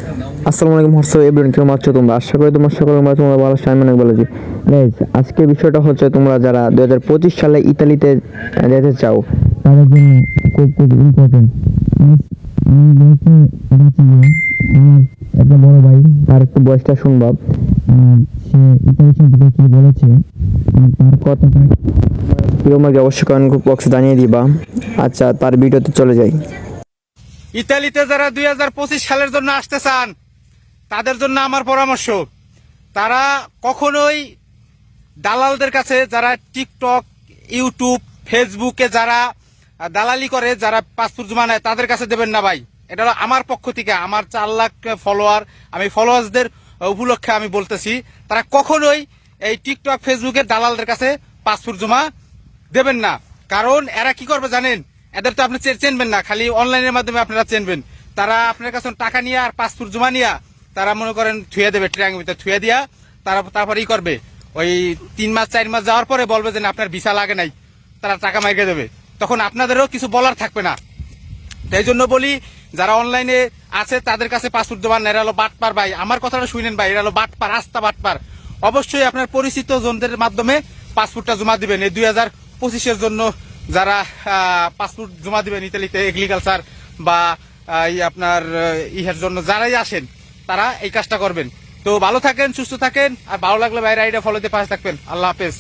আসসালামু আলাইকুম WhatsApp everyone, কেমন আছো তোমরা? আশা করি তোমার সকলের মধ্যে তোমরা ভালো আছো, আমি অনেক ভালো আছি। গাইস, আজকের বিষয়টা হচ্ছে তোমরা যারা 2025 সালে ইতালিতে যেতে চাও তাদের জন্য খুব খুব ইম্পর্টেন্ট। আমার একটা বড় ভাই, তার একটু বয়সটা শুনবা, সে ইতালি সম্পর্কে কি বলেছে তার কথাটা তোমাকে অবশ্যই কমেন্ট বক্সে জানিয়ে দিবা। আচ্ছা, তার ভিডিওতে চলে যাই। ইতালিতে যারা 2025 সালের জন্য আসতে চান তাদের জন্য আমার পরামর্শ, তারা কখনোই দালালদের কাছে, যারা টিকটক, ইউটিউব, ফেসবুকে যারা দালালি করে, যারা পাসপোর্ট জমা নেয়, তাদের কাছে দেবেন না ভাই। এটা হলো আমার পক্ষ থেকে, আমার 4 লাখ ফলোয়ার, আমি ফলোয়ার্সদের উপলক্ষে আমি বলতেছি, তারা কখনোই এই টিকটক, ফেসবুকের দালালদের কাছে পাসপোর্ট জমা দেবেন না। কারণ এরা কি করবে জানেন? এদের তো আপনি চেনবেন না, খালি অনলাইনের মাধ্যমে আপনারা চেনবেন। তারা আপনার কাছে টাকা নিয়ে আর পাসপোর্ট জমা নিয়ে তারা মনে করেন থুয়ে দেবে, ট্রাঙ্গের ভিতরে থুয়ে দিয়া তারপরে ই করবে, ওই 3 মাস 4 মাস যাওয়ার পরে বলবে যে আপনার ভিসা লাগে নাই, তারা টাকা মাইকে দেবে, তখন আপনাদেরও কিছু বলার থাকবে না। এই জন্য বলি, যারা অনলাইনে আছে তাদের কাছে পাসপোর্ট জমা নেয়, এরা হলো বাটপার ভাই। আমার কথাটা শুনেন ভাই, এরা হলো বাটপার, আস্তা বাটপার। অবশ্যই আপনার পরিচিত জনদের মাধ্যমে পাসপোর্টটা জমা দিবেন। এই 2025-এর জন্য যারা পাসপোর্ট জমা দিবেন ইতালিতে, এগ্রিকালচার বা আপনার ইহের জন্য যারাই আসেন, তারা এই কাজটা করবেন। তো ভালো থাকেন, সুস্থ থাকেন, আর ভালো লাগলে বাইরে আইডা ফলোতে পাশে থাকবেন। আল্লাহ হাফেজ।